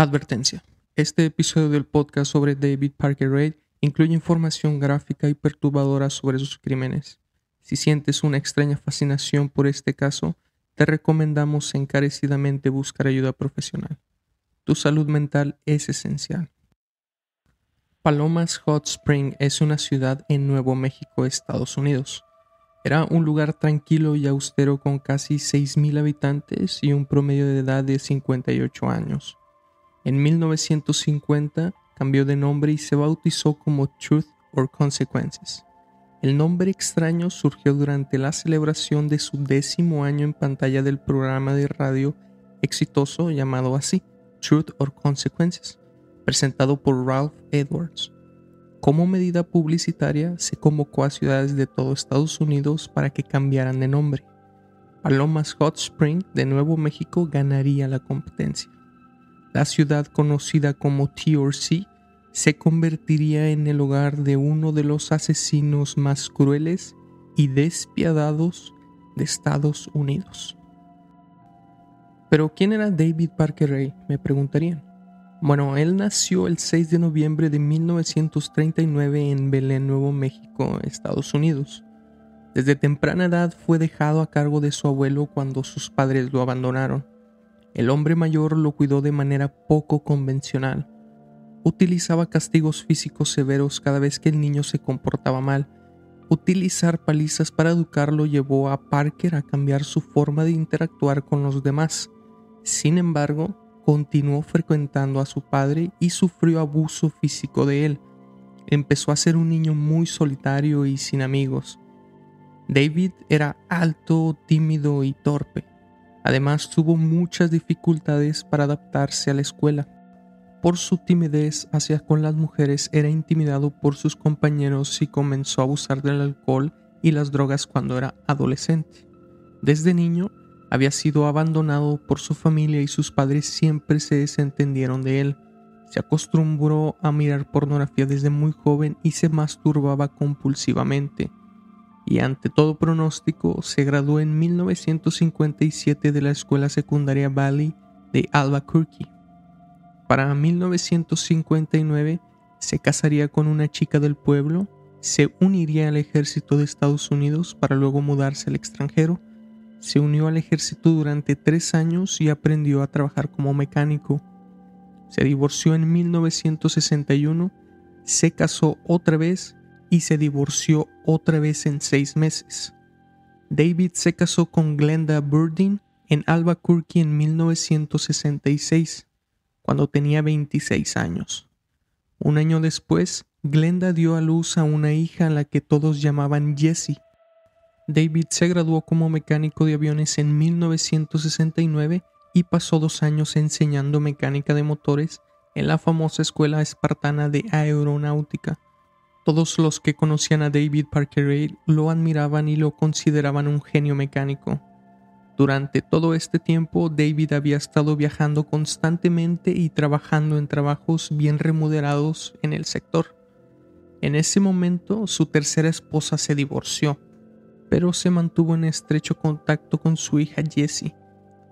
Advertencia. Este episodio del podcast sobre David Parker Ray incluye información gráfica y perturbadora sobre sus crímenes. Si sientes una extraña fascinación por este caso, te recomendamos encarecidamente buscar ayuda profesional. Tu salud mental es esencial. Palomas Hot Spring es una ciudad en Nuevo México, Estados Unidos. Era un lugar tranquilo y austero con casi 6,000 habitantes y un promedio de edad de 58 años. En 1950 cambió de nombre y se bautizó como Truth or Consequences. El nombre extraño surgió durante la celebración de su 10º año en pantalla del programa de radio exitoso llamado así, Truth or Consequences, presentado por Ralph Edwards. Como medida publicitaria, se convocó a ciudades de todo Estados Unidos para que cambiaran de nombre. Palomas Hot Spring de Nuevo México ganaría la competencia. La ciudad conocida como TRC se convertiría en el hogar de uno de los asesinos más crueles y despiadados de Estados Unidos. ¿Pero quién era David Parker Ray?, me preguntarían. Bueno, él nació el 6 de noviembre de 1939 en Belén, Nuevo México, Estados Unidos. Desde temprana edad fue dejado a cargo de su abuelo cuando sus padres lo abandonaron. El hombre mayor lo cuidó de manera poco convencional. Utilizaba castigos físicos severos cada vez que el niño se comportaba mal. Utilizar palizas para educarlo llevó a Parker a cambiar su forma de interactuar con los demás. Sin embargo, continuó frecuentando a su padre y sufrió abuso físico de él. Empezó a ser un niño muy solitario y sin amigos. David era alto, tímido y torpe. Además, tuvo muchas dificultades para adaptarse a la escuela. Por su timidez hacia con las mujeres, era intimidado por sus compañeros y comenzó a abusar del alcohol y las drogas cuando era adolescente. Desde niño, había sido abandonado por su familia y sus padres siempre se desentendieron de él. Se acostumbró a mirar pornografía desde muy joven y se masturbaba compulsivamente. Y ante todo pronóstico, se graduó en 1957 de la escuela secundaria Valley de Albuquerque. Para 1959 se casaría con una chica del pueblo, se uniría al ejército de Estados Unidos para luego mudarse al extranjero, se unió al ejército durante 3 años y aprendió a trabajar como mecánico. Se divorció en 1961, se casó otra vez y se divorció otra vez en 6 meses. David se casó con Glenda Burdin en Albuquerque en 1966, cuando tenía 26 años. Un año después, Glenda dio a luz a una hija a la que todos llamaban Jessie. David se graduó como mecánico de aviones en 1969 y pasó 2 años enseñando mecánica de motores en la famosa escuela espartana de aeronáutica. Todos los que conocían a David Parker Ray lo admiraban y lo consideraban un genio mecánico. Durante todo este tiempo, David había estado viajando constantemente y trabajando en trabajos bien remunerados en el sector. En ese momento, su tercera esposa se divorció, pero se mantuvo en estrecho contacto con su hija Jessie,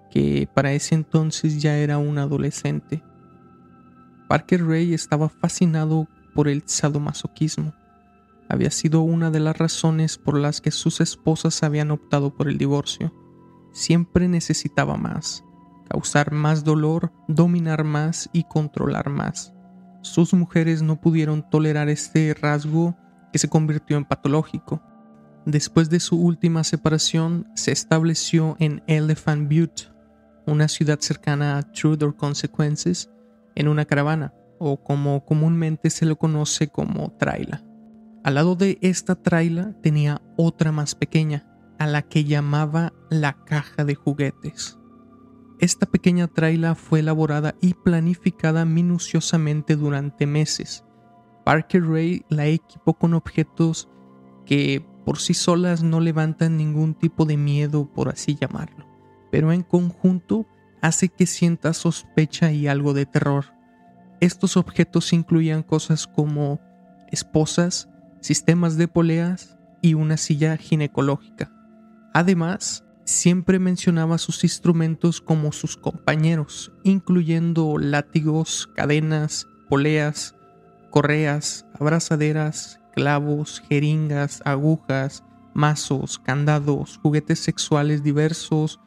que para ese entonces ya era una adolescente. Parker Ray estaba fascinado por el sadomasoquismo. Había sido una de las razones por las que sus esposas habían optado por el divorcio. Siempre necesitaba más, causar más dolor, dominar más y controlar más. Sus mujeres no pudieron tolerar este rasgo que se convirtió en patológico. Después de su última separación, se estableció en Elephant Butte, una ciudad cercana a Truth or Consequences, en una caravana, o como comúnmente se lo conoce como traila. Al lado de esta traila tenía otra más pequeña, a la que llamaba la caja de juguetes. Esta pequeña traila fue elaborada y planificada minuciosamente durante meses. Parker Ray la equipó con objetos que por sí solas no levantan ningún tipo de miedo, por así llamarlo, pero en conjunto hace que sientas sospecha y algo de terror. Estos objetos incluían cosas como esposas, sistemas de poleas y una silla ginecológica. Además, Siempre mencionaba sus instrumentos como sus compañeros, incluyendo látigos, cadenas, poleas, correas, abrazaderas, clavos, jeringas, agujas, mazos, candados, juguetes sexuales diversos,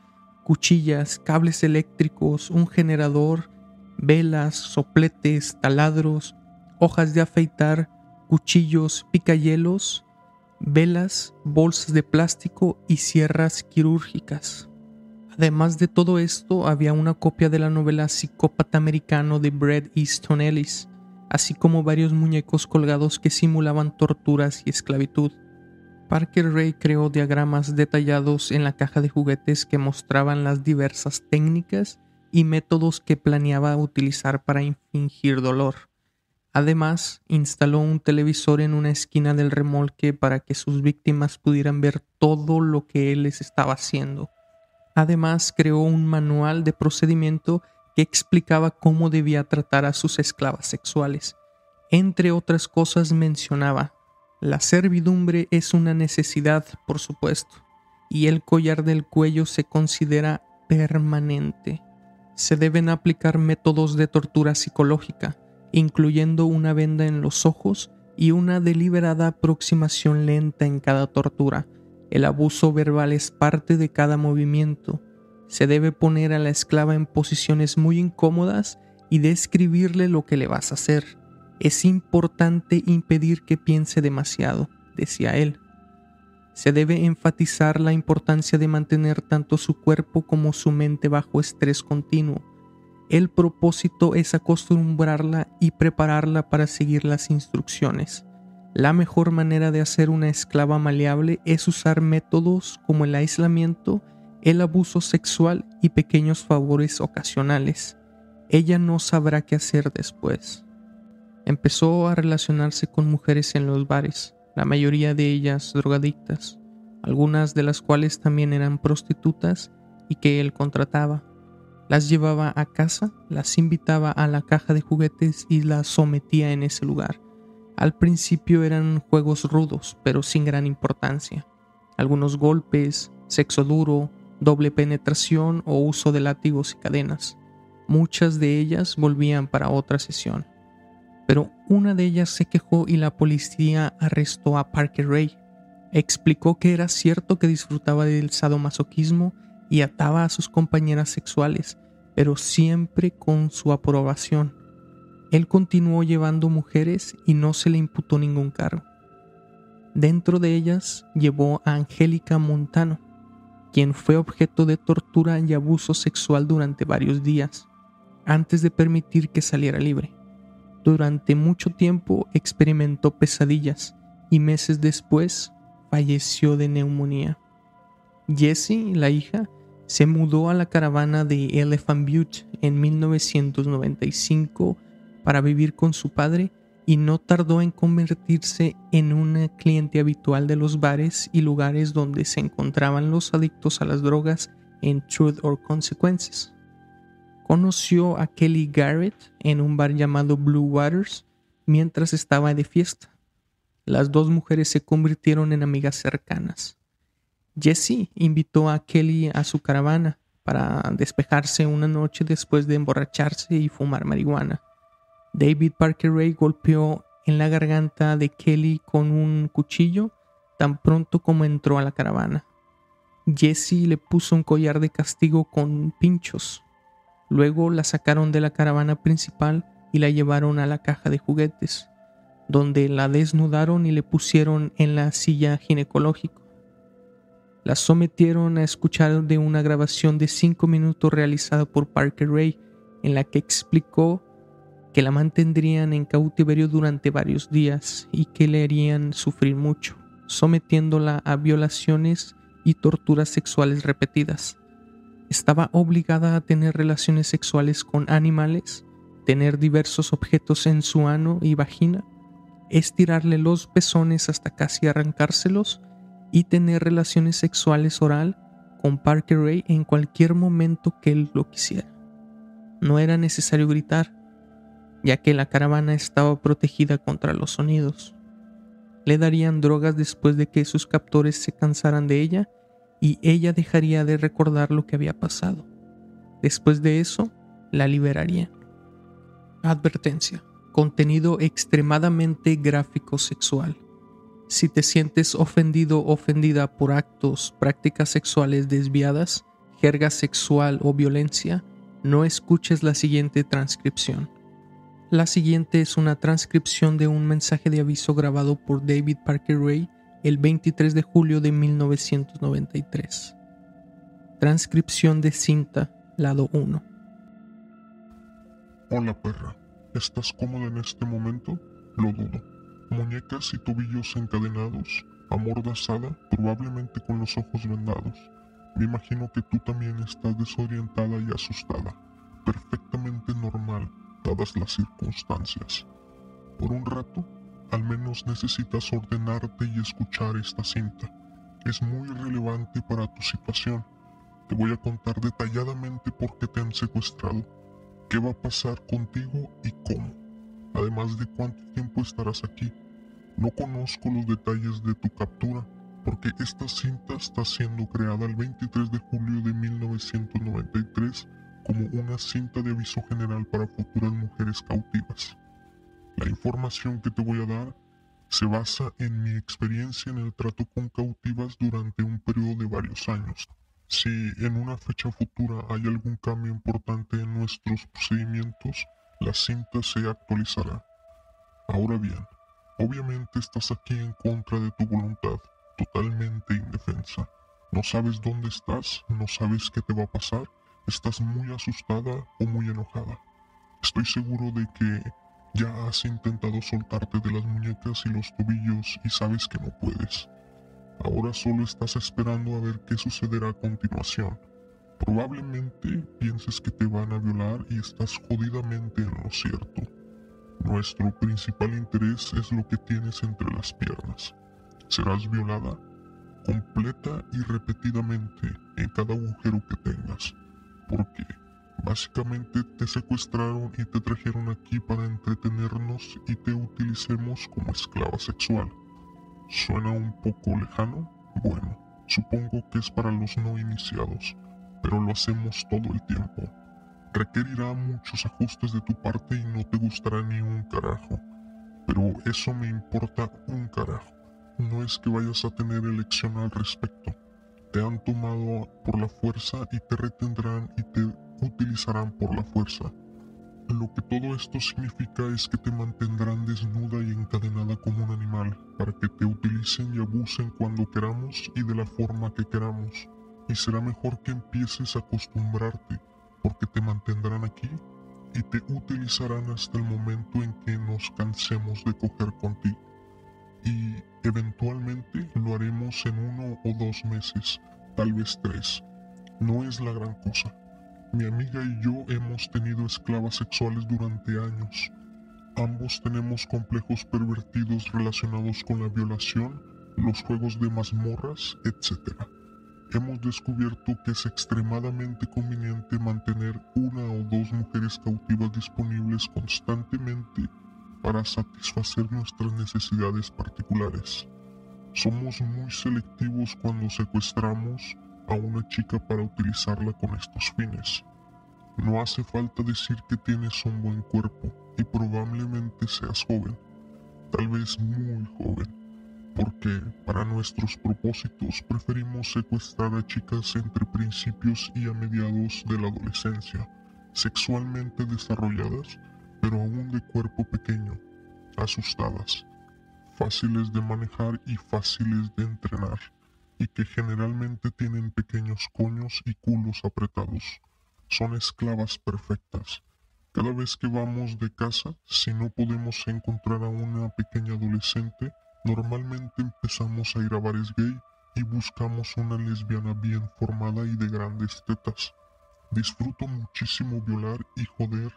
cuchillas, cables eléctricos, un generador, velas, sopletes, taladros, hojas de afeitar, cuchillos, picayelos, velas, bolsas de plástico y sierras quirúrgicas. Además de todo esto, había una copia de la novela Psicópata Americano de Bret Easton Ellis, así como varios muñecos colgados que simulaban torturas y esclavitud. Parker Ray creó diagramas detallados en la caja de juguetes que mostraban las diversas técnicas y métodos que planeaba utilizar para infligir dolor. Además, instaló un televisor en una esquina del remolque para que sus víctimas pudieran ver todo lo que él les estaba haciendo. Además, creó un manual de procedimiento que explicaba cómo debía tratar a sus esclavas sexuales. Entre otras cosas mencionaba: la servidumbre es una necesidad, por supuesto, y el collar del cuello se considera permanente. Se deben aplicar métodos de tortura psicológica, incluyendo una venda en los ojos y una deliberada aproximación lenta en cada tortura. El abuso verbal es parte de cada movimiento. Se debe poner a la esclava en posiciones muy incómodas y describirle lo que le vas a hacer. Es importante impedir que piense demasiado, decía él. Se debe enfatizar la importancia de mantener tanto su cuerpo como su mente bajo estrés continuo. El propósito es acostumbrarla y prepararla para seguir las instrucciones. La mejor manera de hacer una esclava maleable es usar métodos como el aislamiento, el abuso sexual y pequeños favores ocasionales. Ella no sabrá qué hacer después. Empezó a relacionarse con mujeres en los bares, la mayoría de ellas drogadictas, algunas de las cuales también eran prostitutas y que él contrataba. Las llevaba a casa, las invitaba a la caja de juguetes y las sometía en ese lugar. Al principio eran juegos rudos, pero sin gran importancia. Algunos golpes, sexo duro, doble penetración o uso de látigos y cadenas. Muchas de ellas volvían para otra sesión. Pero una de ellas se quejó y la policía arrestó a Parker Ray. Explicó que era cierto que disfrutaba del sadomasoquismo y ataba a sus compañeras sexuales, pero siempre con su aprobación. Él continuó llevando mujeres y no se le imputó ningún cargo. Dentro de ellas llevó a Angélica Montano, quien fue objeto de tortura y abuso sexual durante varios días, antes de permitir que saliera libre. Durante mucho tiempo experimentó pesadillas y meses después falleció de neumonía. Jessie, la hija, se mudó a la caravana de Elephant Butte en 1995 para vivir con su padre y no tardó en convertirse en una cliente habitual de los bares y lugares donde se encontraban los adictos a las drogas en Truth or Consequences. Conoció a Kelly Garrett en un bar llamado Blue Waters mientras estaba de fiesta. Las dos mujeres se convirtieron en amigas cercanas. Jessie invitó a Kelly a su caravana para despejarse una noche después de emborracharse y fumar marihuana. David Parker Ray golpeó en la garganta de Kelly con un cuchillo tan pronto como entró a la caravana. Jessie le puso un collar de castigo con pinchos. Luego la sacaron de la caravana principal y la llevaron a la caja de juguetes, donde la desnudaron y le pusieron en la silla ginecológica. La sometieron a escuchar de una grabación de 5 minutos realizada por Parker Ray, en la que explicó que la mantendrían en cautiverio durante varios días y que le harían sufrir mucho, sometiéndola a violaciones y torturas sexuales repetidas. Estaba obligada a tener relaciones sexuales con animales, tener diversos objetos en su ano y vagina, estirarle los pezones hasta casi arrancárselos y tener relaciones sexuales oral con Parker Ray en cualquier momento que él lo quisiera. No era necesario gritar, ya que la caravana estaba protegida contra los sonidos. Le darían drogas después de que sus captores se cansaran de ella y ella dejaría de recordar lo que había pasado. Después de eso, la liberarían. Advertencia: contenido extremadamente gráfico sexual. Si te sientes ofendido o ofendida por actos, prácticas sexuales desviadas, jerga sexual o violencia, no escuches la siguiente transcripción. La siguiente es una transcripción de un mensaje de aviso grabado por David Parker Ray el 23 de julio de 1993. Transcripción de cinta, lado 1. Hola perra, ¿estás cómoda en este momento? Lo dudo. Muñecas y tobillos encadenados, amordazada, probablemente con los ojos vendados. Me imagino que tú también estás desorientada y asustada. Perfectamente normal, dadas las circunstancias. Por un rato, al menos necesitas ordenarte y escuchar esta cinta. Es muy relevante para tu situación. Te voy a contar detalladamente por qué te han secuestrado, qué va a pasar contigo y cómo, además de cuánto tiempo estarás aquí. No conozco los detalles de tu captura, porque esta cinta está siendo creada el 23 de julio de 1993 como una cinta de aviso general para futuras mujeres cautivas. La información que te voy a dar se basa en mi experiencia en el trato con cautivas durante un periodo de varios años. Si en una fecha futura hay algún cambio importante en nuestros procedimientos, la cinta se actualizará. Ahora bien, obviamente estás aquí en contra de tu voluntad, totalmente indefensa. No sabes dónde estás, no sabes qué te va a pasar, estás muy asustada o muy enojada. Estoy seguro de que ya has intentado soltarte de las muñecas y los tobillos y sabes que no puedes. Ahora solo estás esperando a ver qué sucederá a continuación. Probablemente pienses que te van a violar y estás jodidamente en lo cierto. Nuestro principal interés es lo que tienes entre las piernas. Serás violada completa y repetidamente en cada agujero que tengas, porque básicamente te secuestraron y te trajeron aquí para entretenernos y te utilicemos como esclava sexual. ¿Suena un poco lejano? Bueno, supongo que es para los no iniciados, pero lo hacemos todo el tiempo. Requerirá muchos ajustes de tu parte y no te gustará ni un carajo, pero eso me importa un carajo. No es que vayas a tener elección al respecto. Te han tomado por la fuerza y te retendrán y te utilizarán por la fuerza. Lo que todo esto significa es que te mantendrán desnuda y encadenada como un animal, para que te utilicen y abusen cuando queramos y de la forma que queramos. Y será mejor que empieces a acostumbrarte, porque te mantendrán aquí y te utilizarán hasta el momento en que nos cansemos de coger contigo. Y eventualmente lo haremos en 1 o 2 meses, tal vez 3. No es la gran cosa. Mi amiga y yo hemos tenido esclavas sexuales durante años. Ambos tenemos complejos pervertidos relacionados con la violación, los juegos de mazmorras, etc. Hemos descubierto que es extremadamente conveniente mantener 1 o 2 mujeres cautivas disponibles constantemente para satisfacer nuestras necesidades particulares. Somos muy selectivos cuando secuestramos a una chica para utilizarla con estos fines. No hace falta decir que tienes un buen cuerpo y probablemente seas joven, tal vez muy joven, porque para nuestros propósitos preferimos secuestrar a chicas entre principios y a mediados de la adolescencia, sexualmente desarrolladas, pero aún de cuerpo pequeño, asustadas, fáciles de manejar y fáciles de entrenar, y que generalmente tienen pequeños coños y culos apretados. Son esclavas perfectas. Cada vez que vamos de casa, si no podemos encontrar a una pequeña adolescente, normalmente empezamos a ir a bares gay y buscamos una lesbiana bien formada y de grandes tetas. Disfruto muchísimo violar y joder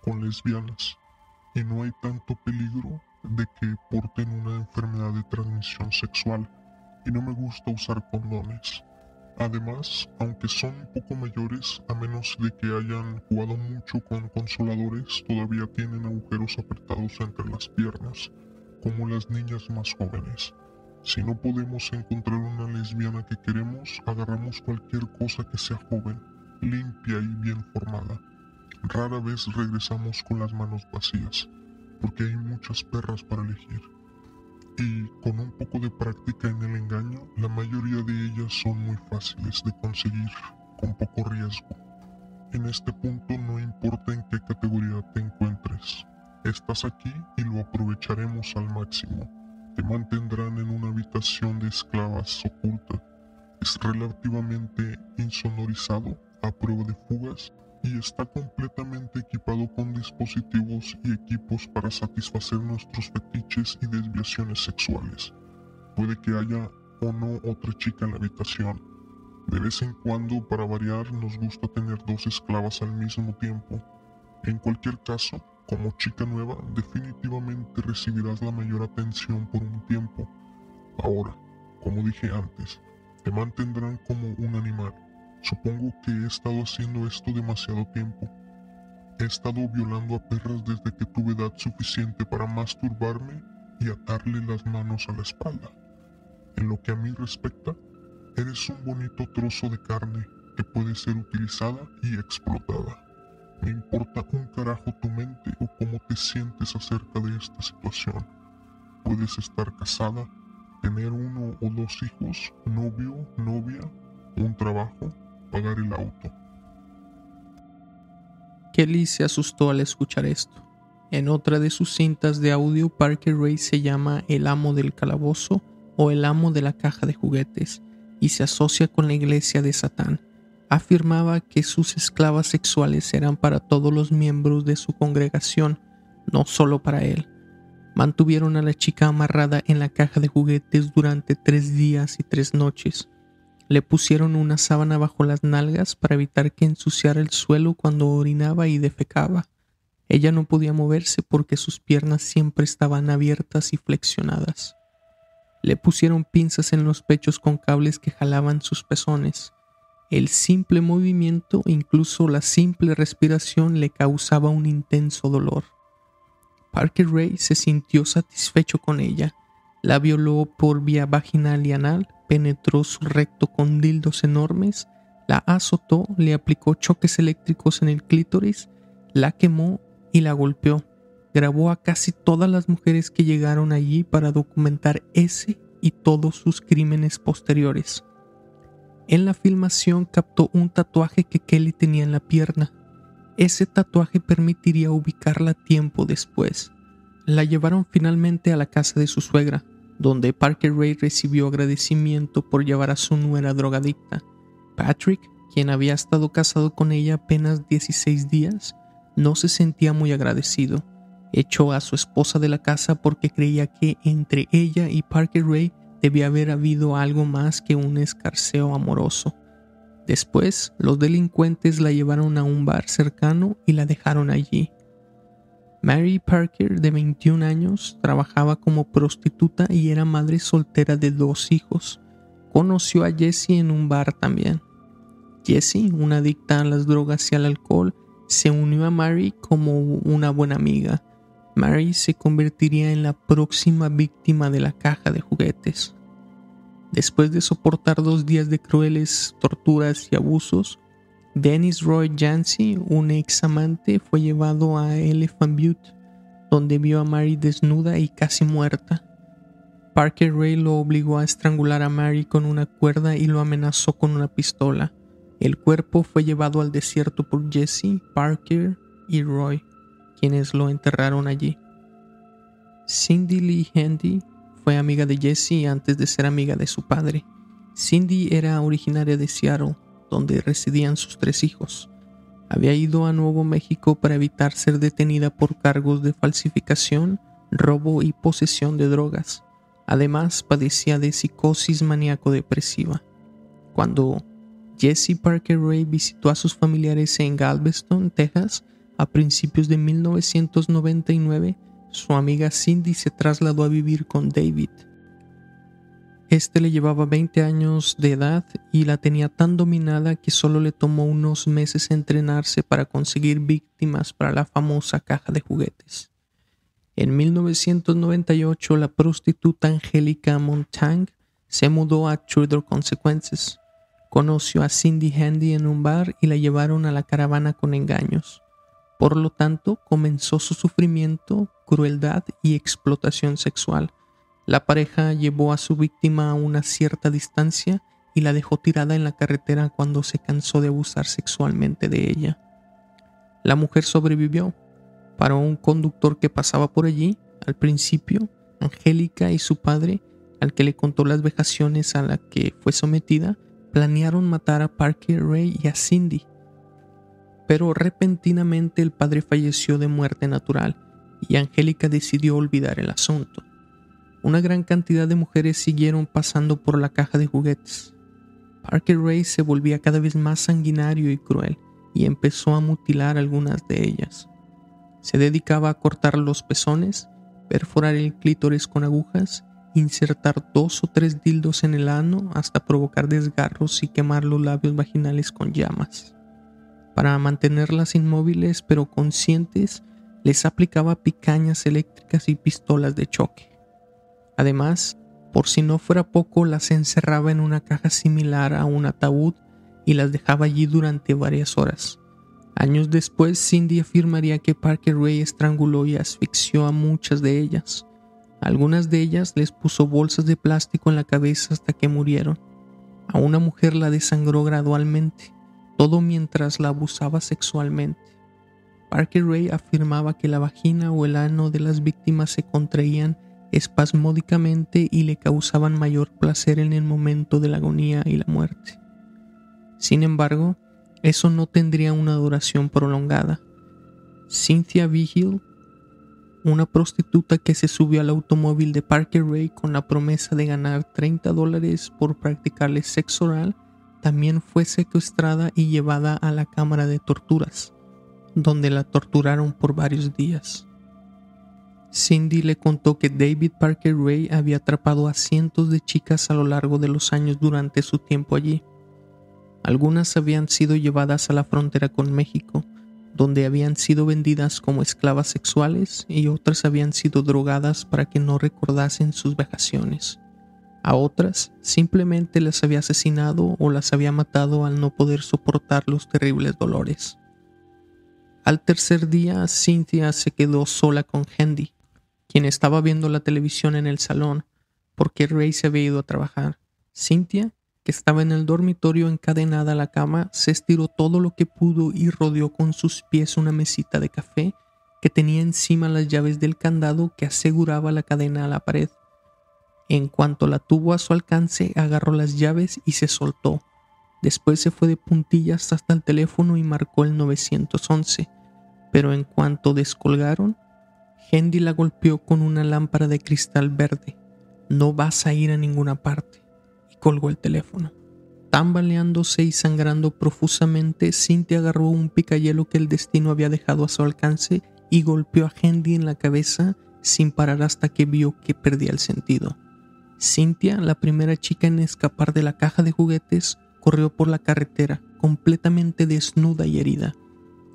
con lesbianas, y no hay tanto peligro de que porten una enfermedad de transmisión sexual, y no me gusta usar condones. Además, aunque son un poco mayores, a menos de que hayan jugado mucho con consoladores, todavía tienen agujeros apretados entre las piernas, como las niñas más jóvenes. Si no podemos encontrar una lesbiana que queremos, agarramos cualquier cosa que sea joven, limpia y bien formada. Rara vez regresamos con las manos vacías, porque hay muchas perras para elegir. Y con un poco de práctica en el engaño, la mayoría de ellas son muy fáciles de conseguir, con poco riesgo. En este punto no importa en qué categoría te encuentres, estás aquí y lo aprovecharemos al máximo. Te mantendrán en una habitación de esclavas oculta. Es relativamente insonorizado, a prueba de fugas, y está completamente equipado con dispositivos y equipos para satisfacer nuestros fetiches y desviaciones sexuales. Puede que haya o no otra chica en la habitación. De vez en cuando, para variar, nos gusta tener 2 esclavas al mismo tiempo. En cualquier caso, como chica nueva, definitivamente recibirás la mayor atención por un tiempo. Ahora, como dije antes, te mantendrán como un animal. Supongo que he estado haciendo esto demasiado tiempo. He estado violando a perras desde que tuve edad suficiente para masturbarme y atarle las manos a la espalda. En lo que a mí respecta, eres un bonito trozo de carne que puede ser utilizada y explotada. Me importa un carajo tu mente o cómo te sientes acerca de esta situación. Puedes estar casada, tener 1 o 2 hijos, novio, novia, un trabajo, pagar el auto. Kelly se asustó al escuchar esto. En otra de sus cintas de audio, Parker Ray se llama el amo del calabozo o el amo de la caja de juguetes y se asocia con la iglesia de Satán. Afirmaba que sus esclavas sexuales eran para todos los miembros de su congregación, no solo para él. Mantuvieron a la chica amarrada en la caja de juguetes durante 3 días y 3 noches. Le pusieron una sábana bajo las nalgas para evitar que ensuciara el suelo cuando orinaba y defecaba. Ella no podía moverse porque sus piernas siempre estaban abiertas y flexionadas. Le pusieron pinzas en los pechos con cables que jalaban sus pezones. El simple movimiento, incluso la simple respiración, le causaba un intenso dolor. Parker Ray se sintió satisfecho con ella. La violó por vía vaginal y anal, penetró su recto con dildos enormes, la azotó, le aplicó choques eléctricos en el clítoris, la quemó y la golpeó. Grabó a casi todas las mujeres que llegaron allí para documentar ese y todos sus crímenes posteriores. En la filmación captó un tatuaje que Kelly tenía en la pierna. Ese tatuaje permitiría ubicarla tiempo después. La llevaron finalmente a la casa de su suegra, donde Parker Ray recibió agradecimiento por llevar a su nuera drogadicta. Patrick, quien había estado casado con ella apenas 16 días, no se sentía muy agradecido. Echó a su esposa de la casa porque creía que entre ella y Parker Ray debía haber habido algo más que un escarceo amoroso. Después, los delincuentes la llevaron a un bar cercano y la dejaron allí. Mary Parker, de 21 años, trabajaba como prostituta y era madre soltera de 2 hijos. Conoció a Jessie en un bar también. Jessie, una adicta a las drogas y al alcohol, se unió a Mary como una buena amiga. Mary se convertiría en la próxima víctima de la caja de juguetes. Después de soportar 2 días de crueles torturas y abusos, Dennis Roy Jancy, un ex amante, fue llevado a Elephant Butte, donde vio a Mary desnuda y casi muerta. Parker Ray lo obligó a estrangular a Mary con una cuerda y lo amenazó con una pistola. El cuerpo fue llevado al desierto por Jesse, Parker y Roy, quienes lo enterraron allí. Cindy Lee Handy fue amiga de Jessie antes de ser amiga de su padre. Cindy era originaria de Seattle, donde residían sus 3 hijos. Había ido a Nuevo México para evitar ser detenida por cargos de falsificación, robo y posesión de drogas. Además, padecía de psicosis maníaco-depresiva. Cuando Jessie Parker Ray visitó a sus familiares en Galveston, Texas, a principios de 1999, su amiga Cindy se trasladó a vivir con David. Este le llevaba 20 años de edad y la tenía tan dominada que solo le tomó unos meses entrenarse para conseguir víctimas para la famosa caja de juguetes. En 1998, la prostituta Angélica Montang se mudó a Tudor Consequences. Conoció a Cindy Handy en un bar y la llevaron a la caravana con engaños. Por lo tanto, comenzó su sufrimiento, crueldad y explotación sexual. La pareja llevó a su víctima a una cierta distancia y la dejó tirada en la carretera cuando se cansó de abusar sexualmente de ella. La mujer sobrevivió. Para un conductor que pasaba por allí, al principio, Angélica y su padre, al que le contó las vejaciones a las que fue sometida, planearon matar a Parker Ray y a Cindy. Pero repentinamente el padre falleció de muerte natural y Angélica decidió olvidar el asunto. Una gran cantidad de mujeres siguieron pasando por la caja de juguetes. Parker Ray se volvía cada vez más sanguinario y cruel y empezó a mutilar a algunas de ellas. Se dedicaba a cortar los pezones, perforar el clítoris con agujas, insertar 2 o 3 dildos en el ano hasta provocar desgarros y quemar los labios vaginales con llamas. Para mantenerlas inmóviles pero conscientes, les aplicaba picañas eléctricas y pistolas de choque. Además, por si no fuera poco, las encerraba en una caja similar a un ataúd y las dejaba allí durante varias horas. Años después, Cindy afirmaría que Parker Ray estranguló y asfixió a muchas de ellas. Algunas de ellas les puso bolsas de plástico en la cabeza hasta que murieron. A una mujer la desangró gradualmente, todo mientras la abusaba sexualmente. Parker Ray afirmaba que la vagina o el ano de las víctimas se contraían espasmódicamente y le causaban mayor placer en el momento de la agonía y la muerte. Sin embargo, eso no tendría una duración prolongada. Cynthia Vigil, una prostituta que se subió al automóvil de Parker Ray con la promesa de ganar $30 por practicarle sexo oral, también fue secuestrada y llevada a la cámara de torturas, donde la torturaron por varios días. Cindy le contó que David Parker Ray había atrapado a cientos de chicas a lo largo de los años durante su tiempo allí. Algunas habían sido llevadas a la frontera con México, donde habían sido vendidas como esclavas sexuales, y otras habían sido drogadas para que no recordasen sus vejaciones. A otras simplemente las había asesinado o las había matado al no poder soportar los terribles dolores. Al tercer día, Cynthia se quedó sola con Handy, quien estaba viendo la televisión en el salón, porque Ray se había ido a trabajar. Cynthia, que estaba en el dormitorio encadenada a la cama, se estiró todo lo que pudo y rodeó con sus pies una mesita de café que tenía encima las llaves del candado que aseguraba la cadena a la pared. En cuanto la tuvo a su alcance, agarró las llaves y se soltó. Después se fue de puntillas hasta el teléfono y marcó el 911, pero en cuanto descolgaron, Handy la golpeó con una lámpara de cristal verde. «No vas a ir a ninguna parte», y colgó el teléfono. Tambaleándose y sangrando profusamente, Cynthia agarró un picayelo que el destino había dejado a su alcance y golpeó a Handy en la cabeza sin parar hasta que vio que perdía el sentido. Cynthia, la primera chica en escapar de la caja de juguetes, corrió por la carretera, completamente desnuda y herida.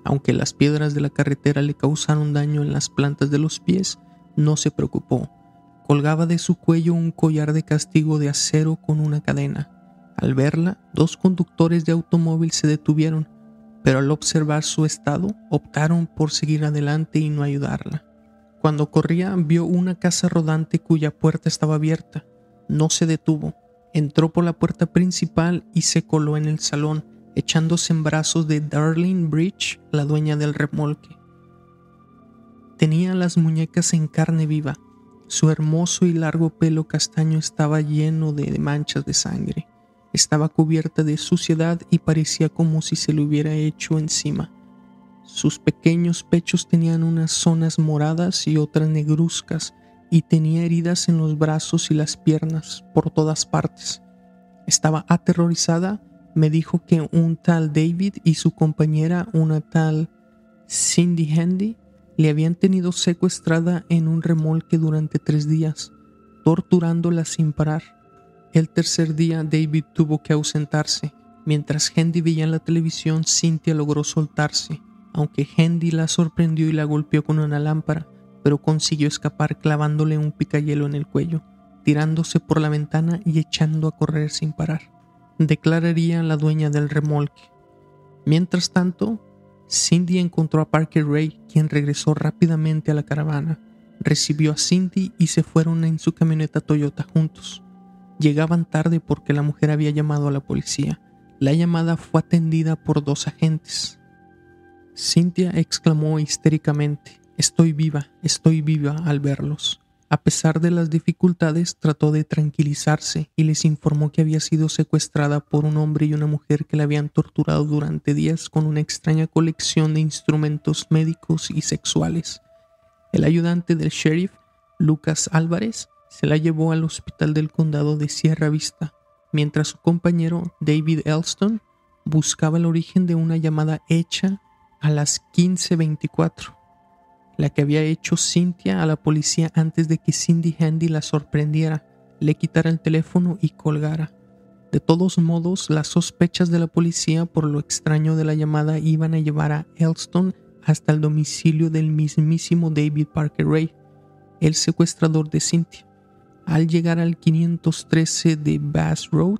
Aunque las piedras de la carretera le causaron daño en las plantas de los pies, no se preocupó. Colgaba de su cuello un collar de castigo de acero con una cadena. Al verla, 2 conductores de automóvil se detuvieron, pero al observar su estado, optaron por seguir adelante y no ayudarla. Cuando corría, vio una casa rodante cuya puerta estaba abierta. No se detuvo. Entró por la puerta principal y se coló en el salón, echándose en brazos de Darlene Bridge, la dueña del remolque. Tenía las muñecas en carne viva. Su hermoso y largo pelo castaño estaba lleno de manchas de sangre. Estaba cubierta de suciedad y parecía como si se le hubiera hecho encima. Sus pequeños pechos tenían unas zonas moradas y otras negruzcas, y tenía heridas en los brazos y las piernas por todas partes. Estaba aterrorizada. Me dijo que un tal David y su compañera, una tal Cindy Handy, le habían tenido secuestrada en un remolque durante 3 días, torturándola sin parar. El tercer día, David tuvo que ausentarse. Mientras Handy veía en la televisión, Cynthia logró soltarse. Aunque Handy la sorprendió y la golpeó con una lámpara, pero consiguió escapar clavándole un picayelo en el cuello, tirándose por la ventana y echando a correr sin parar, declararía la dueña del remolque. Mientras tanto, Cindy encontró a Parker Ray, quien regresó rápidamente a la caravana, recibió a Cindy y se fueron en su camioneta Toyota juntos. Llegaban tarde porque la mujer había llamado a la policía. La llamada fue atendida por 2 agentes. Cynthia exclamó histéricamente: estoy viva, al verlos. A pesar de las dificultades, trató de tranquilizarse y les informó que había sido secuestrada por un hombre y una mujer que la habían torturado durante días con una extraña colección de instrumentos médicos y sexuales. El ayudante del sheriff, Lucas Álvarez, se la llevó al hospital del condado de Sierra Vista, mientras su compañero, David Elston, buscaba el origen de una llamada hecha a las 15:24, la que había hecho Cynthia a la policía antes de que Cindy Handy la sorprendiera, le quitara el teléfono y colgara. De todos modos, las sospechas de la policía por lo extraño de la llamada iban a llevar a Elston hasta el domicilio del mismísimo David Parker Ray, el secuestrador de Cynthia. Al llegar al 513 de Bass Road,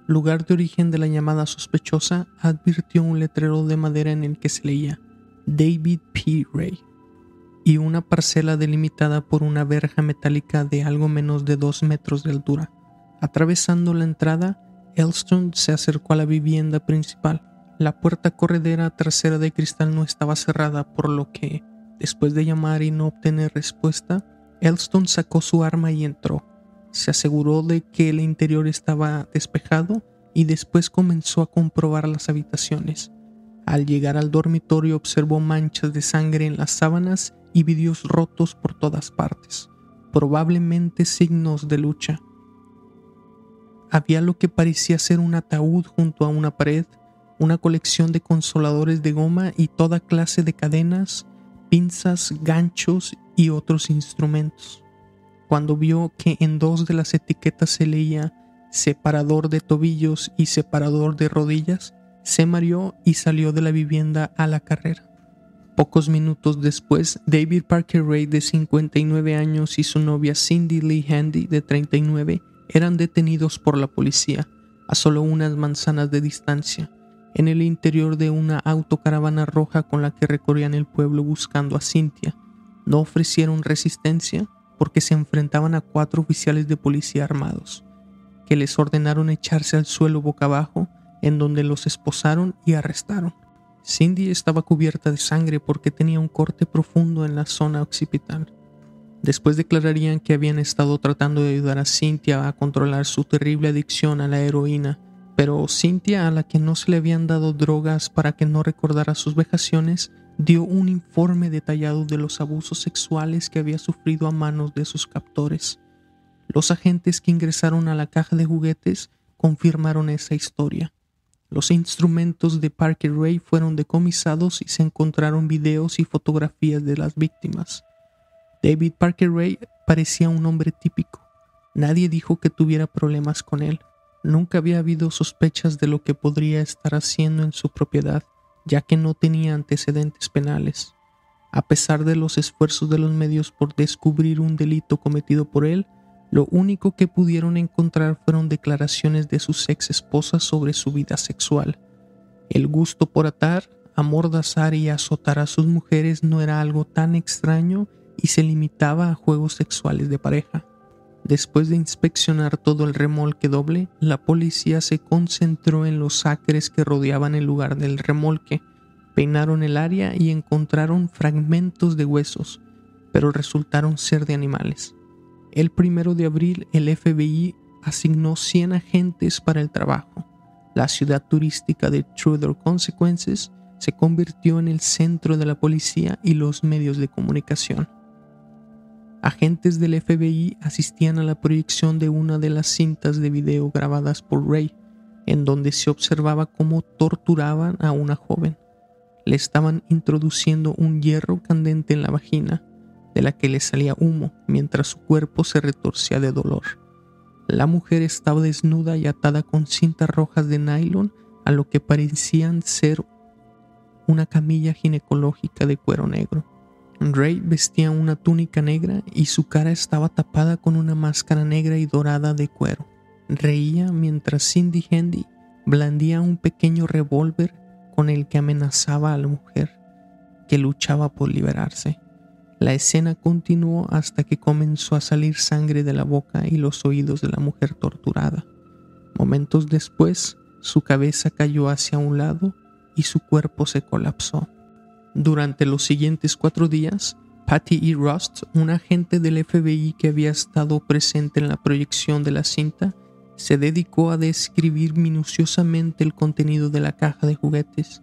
lugar de origen de la llamada sospechosa, advirtió un letrero de madera en el que se leía David P. Ray y una parcela delimitada por una verja metálica de algo menos de 2 metros de altura. Atravesando la entrada, Elston se acercó a la vivienda principal. La puerta corredera trasera de cristal no estaba cerrada, por lo que, después de llamar y no obtener respuesta, Elston sacó su arma y entró. Se aseguró de que el interior estaba despejado y después comenzó a comprobar las habitaciones. Al llegar al dormitorio observó manchas de sangre en las sábanas y vidrios rotos por todas partes, probablemente signos de lucha. Había lo que parecía ser un ataúd junto a una pared, una colección de consoladores de goma y toda clase de cadenas, pinzas, ganchos y otros instrumentos. Cuando vio que en 2 de las etiquetas se leía separador de tobillos y separador de rodillas, se mareó y salió de la vivienda a la carrera. Pocos minutos después, David Parker Ray, de 59 años, y su novia Cindy Lee Handy, de 39, eran detenidos por la policía a solo unas manzanas de distancia, en el interior de una autocaravana roja con la que recorrían el pueblo buscando a Cynthia. No ofrecieron resistencia porque se enfrentaban a 4 oficiales de policía armados, que les ordenaron echarse al suelo boca abajo, en donde los esposaron y arrestaron. Cindy estaba cubierta de sangre porque tenía un corte profundo en la zona occipital. Después declararían que habían estado tratando de ayudar a Cynthia a controlar su terrible adicción a la heroína, pero Cynthia, a la que no se le habían dado drogas para que no recordara sus vejaciones, dio un informe detallado de los abusos sexuales que había sufrido a manos de sus captores. Los agentes que ingresaron a la caja de juguetes confirmaron esa historia. Los instrumentos de Parker Ray fueron decomisados y se encontraron videos y fotografías de las víctimas. David Parker Ray parecía un hombre típico. Nadie dijo que tuviera problemas con él. Nunca había habido sospechas de lo que podría estar haciendo en su propiedad, ya que no tenía antecedentes penales. A pesar de los esfuerzos de los medios por descubrir un delito cometido por él, lo único que pudieron encontrar fueron declaraciones de sus ex esposas sobre su vida sexual. El gusto por atar, amordazar y azotar a sus mujeres no era algo tan extraño y se limitaba a juegos sexuales de pareja. Después de inspeccionar todo el remolque doble, la policía se concentró en los acres que rodeaban el lugar del remolque. Peinaron el área y encontraron fragmentos de huesos, pero resultaron ser de animales. El 1 de abril, el FBI asignó 100 agentes para el trabajo. La ciudad turística de Trudeau Consequences se convirtió en el centro de la policía y los medios de comunicación. Agentes del FBI asistían a la proyección de una de las cintas de video grabadas por Ray, en donde se observaba cómo torturaban a una joven. Le estaban introduciendo un hierro candente en la vagina, de la que le salía humo mientras su cuerpo se retorcía de dolor. La mujer estaba desnuda y atada con cintas rojas de nylon a lo que parecían ser una camilla ginecológica de cuero negro. Ray vestía una túnica negra y su cara estaba tapada con una máscara negra y dorada de cuero. Reía mientras Cindy Handy blandía un pequeño revólver con el que amenazaba a la mujer, que luchaba por liberarse. La escena continuó hasta que comenzó a salir sangre de la boca y los oídos de la mujer torturada. Momentos después, su cabeza cayó hacia un lado y su cuerpo se colapsó. Durante los siguientes 4 días, Patty E. Rust, un agente del FBI que había estado presente en la proyección de la cinta, se dedicó a describir minuciosamente el contenido de la caja de juguetes,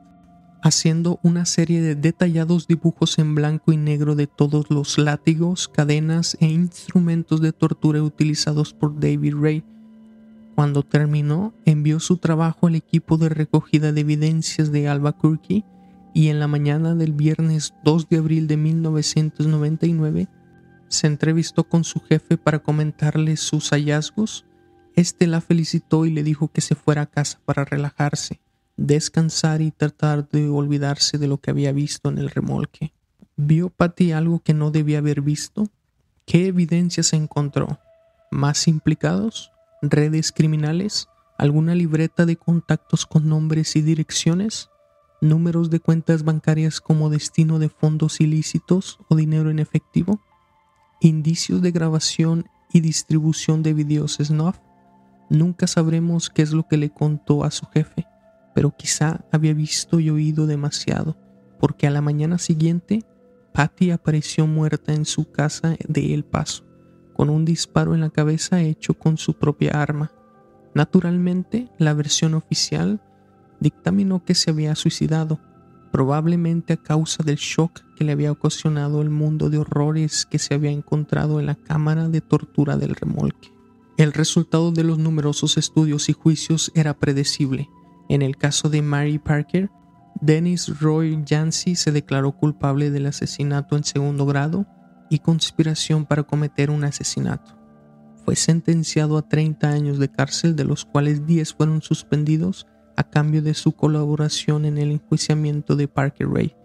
haciendo una serie de detallados dibujos en blanco y negro de todos los látigos, cadenas e instrumentos de tortura utilizados por David Ray. Cuando terminó, envió su trabajo al equipo de recogida de evidencias de Albuquerque y en la mañana del viernes 2 de abril de 1999 se entrevistó con su jefe para comentarle sus hallazgos. Este la felicitó y le dijo que se fuera a casa para relajarse, descansar y tratar de olvidarse de lo que había visto en el remolque. ¿Vio Patty algo que no debía haber visto? ¿Qué evidencia se encontró? ¿Más implicados? ¿Redes criminales? ¿Alguna libreta de contactos con nombres y direcciones? ¿Números de cuentas bancarias como destino de fondos ilícitos o dinero en efectivo? ¿Indicios de grabación y distribución de videos snuff? Nunca sabremos qué es lo que le contó a su jefe, pero quizá había visto y oído demasiado, porque a la mañana siguiente, Patty apareció muerta en su casa de El Paso, con un disparo en la cabeza hecho con su propia arma. Naturalmente, la versión oficial dictaminó que se había suicidado, probablemente a causa del shock que le había ocasionado el mundo de horrores que se había encontrado en la cámara de tortura del remolque. El resultado de los numerosos estudios y juicios era predecible. En el caso de Mary Parker, Dennis Roy Yancey se declaró culpable del asesinato en segundo grado y conspiración para cometer un asesinato. Fue sentenciado a 30 años de cárcel, de los cuales 10 fueron suspendidos a cambio de su colaboración en el enjuiciamiento de Parker Ray.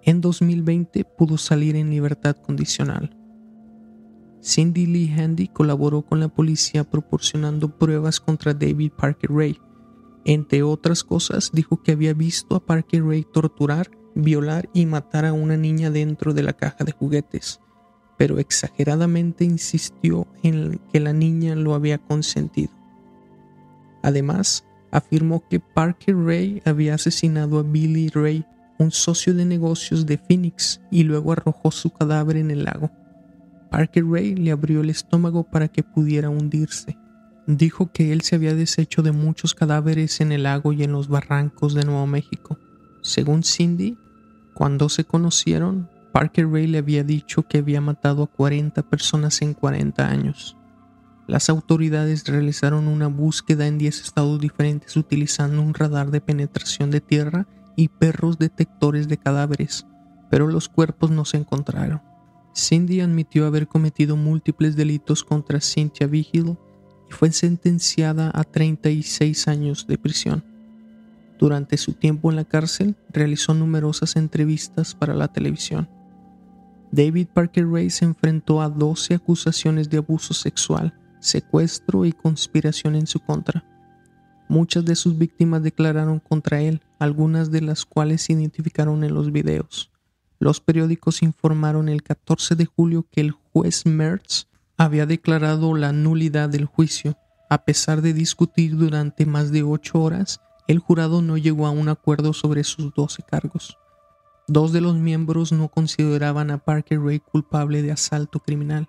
En 2020 pudo salir en libertad condicional. Cindy Lee Handy colaboró con la policía proporcionando pruebas contra David Parker Ray. Entre otras cosas, dijo que había visto a Parker Ray torturar, violar y matar a una niña dentro de la caja de juguetes, pero exageradamente insistió en que la niña lo había consentido. Además, afirmó que Parker Ray había asesinado a Billy Ray, un socio de negocios de Phoenix, y luego arrojó su cadáver en el lago. Parker Ray le abrió el estómago para que pudiera hundirse. Dijo que él se había deshecho de muchos cadáveres en el lago y en los barrancos de Nuevo México. Según Cindy, cuando se conocieron, Parker Ray le había dicho que había matado a 40 personas en 40 años. Las autoridades realizaron una búsqueda en 10 estados diferentes utilizando un radar de penetración de tierra y perros detectores de cadáveres, pero los cuerpos no se encontraron. Cindy admitió haber cometido múltiples delitos contra Cynthia Vigil y fue sentenciada a 36 años de prisión. Durante su tiempo en la cárcel, realizó numerosas entrevistas para la televisión. David Parker Ray se enfrentó a 12 acusaciones de abuso sexual, secuestro y conspiración en su contra. Muchas de sus víctimas declararon contra él, algunas de las cuales se identificaron en los videos. Los periódicos informaron el 14 de julio que el juez Mertz había declarado la nulidad del juicio. A pesar de discutir durante más de 8 horas, el jurado no llegó a un acuerdo sobre sus 12 cargos. 2 de los miembros no consideraban a Parker Ray culpable de asalto criminal.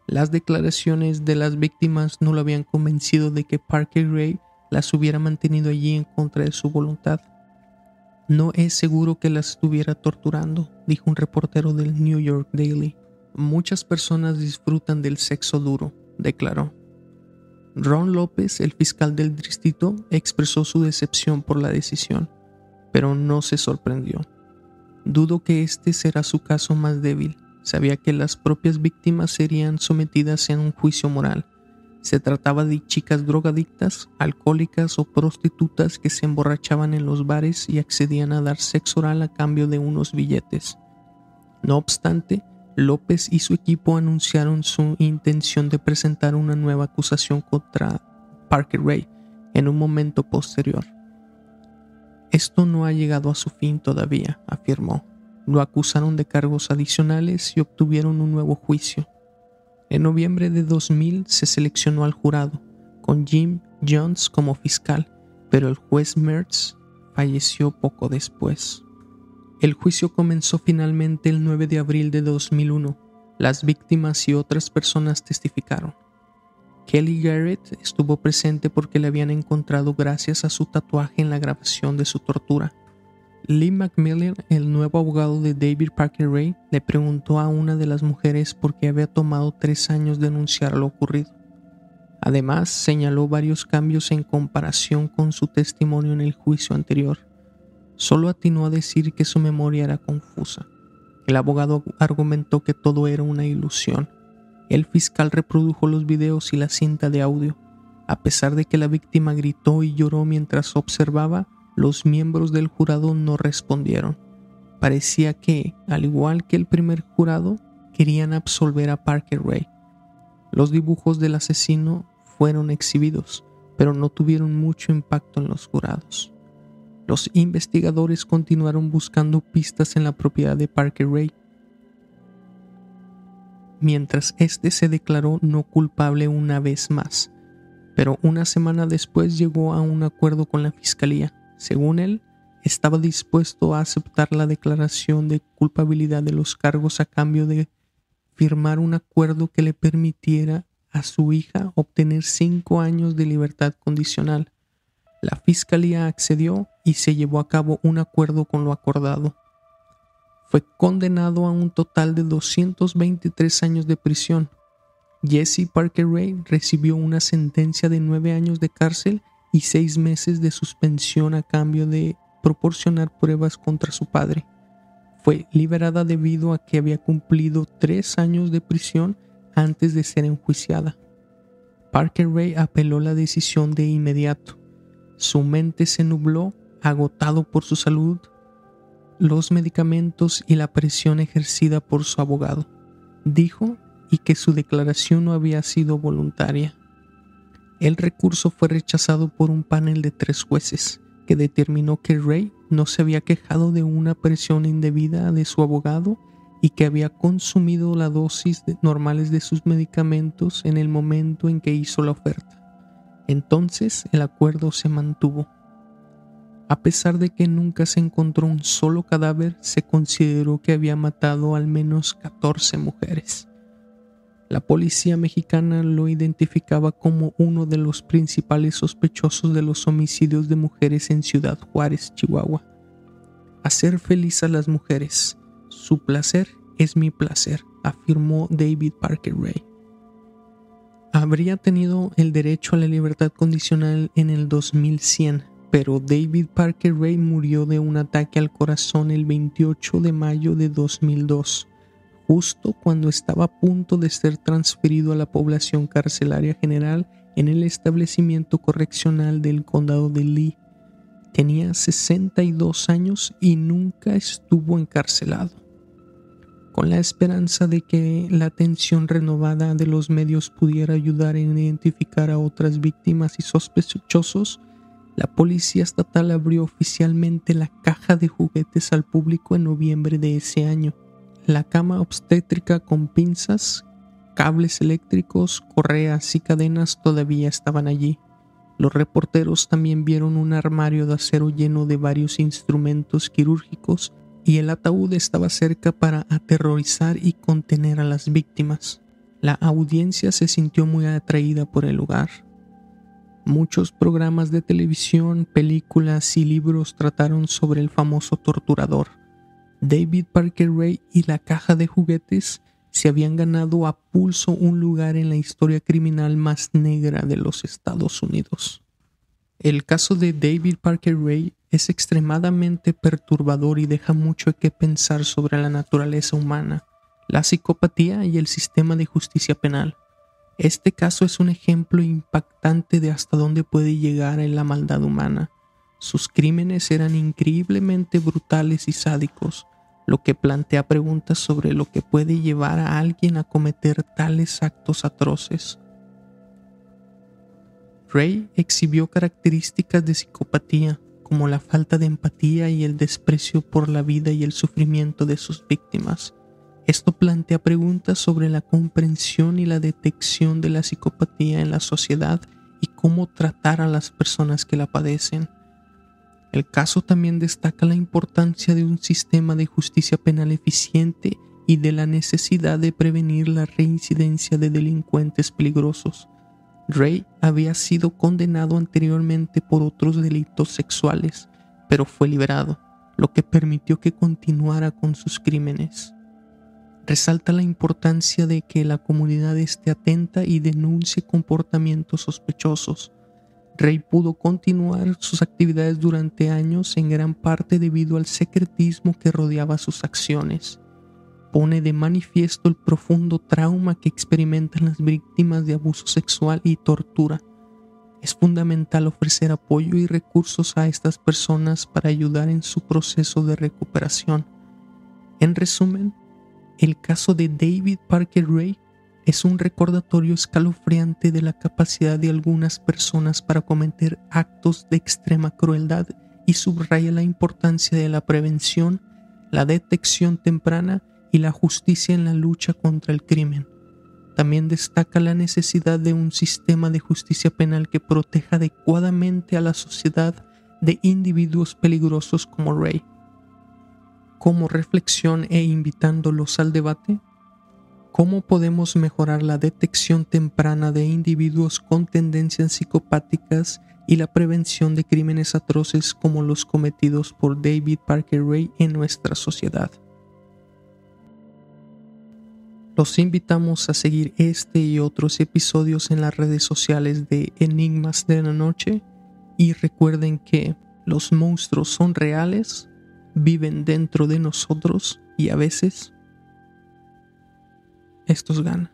Las declaraciones de las víctimas no lo habían convencido de que Parker Ray las hubiera mantenido allí en contra de su voluntad. No es seguro que las estuviera torturando, dijo un reportero del New York Daily. Muchas personas disfrutan del sexo duro, declaró. Ron López, el fiscal del distrito, expresó su decepción por la decisión, pero no se sorprendió. Dudo que este será su caso más débil. Sabía que las propias víctimas serían sometidas a un juicio moral. Se trataba de chicas drogadictas, alcohólicas o prostitutas que se emborrachaban en los bares y accedían a dar sexo oral a cambio de unos billetes. No obstante, López y su equipo anunciaron su intención de presentar una nueva acusación contra Parker Ray en un momento posterior. Esto no ha llegado a su fin todavía, afirmó. Lo acusaron de cargos adicionales y obtuvieron un nuevo juicio. En noviembre de 2000 se seleccionó al jurado, con Jim Jones como fiscal, pero el juez Mertz falleció poco después. El juicio comenzó finalmente el 9 de abril de 2001. Las víctimas y otras personas testificaron. Kelly Garrett estuvo presente porque le habían encontrado gracias a su tatuaje en la grabación de su tortura. Lee McMillan, el nuevo abogado de David Parker Ray, le preguntó a una de las mujeres por qué había tomado 3 años denunciar lo ocurrido. Además, señaló varios cambios en comparación con su testimonio en el juicio anterior. Solo atinó a decir que su memoria era confusa. El abogado argumentó que todo era una ilusión. El fiscal reprodujo los videos y la cinta de audio. A pesar de que la víctima gritó y lloró mientras observaba, los miembros del jurado no respondieron. Parecía que, al igual que el primer jurado, querían absolver a Parker Ray. Los dibujos del asesino fueron exhibidos, pero no tuvieron mucho impacto en los jurados. Los investigadores continuaron buscando pistas en la propiedad de Parker Ray, mientras este se declaró no culpable una vez más, pero una semana después llegó a un acuerdo con la fiscalía. Según él, estaba dispuesto a aceptar la declaración de culpabilidad de los cargos a cambio de firmar un acuerdo que le permitiera a su hija obtener 5 años de libertad condicional. La fiscalía accedió y se llevó a cabo un acuerdo con lo acordado. Fue condenado a un total de 223 años de prisión. Jesse Parker Ray recibió una sentencia de 9 años de cárcel y 6 meses de suspensión a cambio de proporcionar pruebas contra su padre. Fue liberada debido a que había cumplido 3 años de prisión antes de ser enjuiciada. Parker Ray apeló la decisión de inmediato. Su mente se nubló, agotado por su salud, los medicamentos y la presión ejercida por su abogado. Dijo y que su declaración no había sido voluntaria. El recurso fue rechazado por un panel de 3 jueces, que determinó que Ray no se había quejado de una presión indebida de su abogado y que había consumido la dosis normales de sus medicamentos en el momento en que hizo la oferta. Entonces el acuerdo se mantuvo. A pesar de que nunca se encontró un solo cadáver, se consideró que había matado al menos 14 mujeres. La policía mexicana lo identificaba como uno de los principales sospechosos de los homicidios de mujeres en Ciudad Juárez, Chihuahua. Hacer feliz a las mujeres. Su placer es mi placer, afirmó David Parker Ray. Habría tenido el derecho a la libertad condicional en el 2100, pero David Parker Ray murió de un ataque al corazón el 28 de mayo de 2002. Justo cuando estaba a punto de ser transferido a la población carcelaria general en el establecimiento correccional del condado de Lee. Tenía 62 años y nunca estuvo encarcelado. Con la esperanza de que la atención renovada de los medios pudiera ayudar a identificar a otras víctimas y sospechosos, la policía estatal abrió oficialmente la caja de juguetes al público en noviembre de ese año. La cama obstétrica con pinzas, cables eléctricos, correas y cadenas todavía estaban allí. Los reporteros también vieron un armario de acero lleno de varios instrumentos quirúrgicos y el ataúd estaba cerca para aterrorizar y contener a las víctimas. La audiencia se sintió muy atraída por el lugar. Muchos programas de televisión, películas y libros trataron sobre el famoso torturador. David Parker Ray y la caja de juguetes se habían ganado a pulso un lugar en la historia criminal más negra de los Estados Unidos. El caso de David Parker Ray es extremadamente perturbador y deja mucho que pensar sobre la naturaleza humana, la psicopatía y el sistema de justicia penal. Este caso es un ejemplo impactante de hasta dónde puede llegar la maldad humana. Sus crímenes eran increíblemente brutales y sádicos, lo que plantea preguntas sobre lo que puede llevar a alguien a cometer tales actos atroces. Ray exhibió características de psicopatía, como la falta de empatía y el desprecio por la vida y el sufrimiento de sus víctimas. Esto plantea preguntas sobre la comprensión y la detección de la psicopatía en la sociedad y cómo tratar a las personas que la padecen. El caso también destaca la importancia de un sistema de justicia penal eficiente y de la necesidad de prevenir la reincidencia de delincuentes peligrosos. Ray había sido condenado anteriormente por otros delitos sexuales, pero fue liberado, lo que permitió que continuara con sus crímenes. Resalta la importancia de que la comunidad esté atenta y denuncie comportamientos sospechosos. Ray pudo continuar sus actividades durante años, en gran parte debido al secretismo que rodeaba sus acciones. Pone de manifiesto el profundo trauma que experimentan las víctimas de abuso sexual y tortura. Es fundamental ofrecer apoyo y recursos a estas personas para ayudar en su proceso de recuperación. En resumen, el caso de David Parker Ray es un recordatorio escalofriante de la capacidad de algunas personas para cometer actos de extrema crueldad y subraya la importancia de la prevención, la detección temprana y la justicia en la lucha contra el crimen. También destaca la necesidad de un sistema de justicia penal que proteja adecuadamente a la sociedad de individuos peligrosos como Ray. Como reflexión e invitándolos al debate, ¿cómo podemos mejorar la detección temprana de individuos con tendencias psicopáticas y la prevención de crímenes atroces como los cometidos por David Parker Ray en nuestra sociedad? Los invitamos a seguir este y otros episodios en las redes sociales de Enigmas de la Noche y recuerden que los monstruos son reales, viven dentro de nosotros y a veces estos ganan.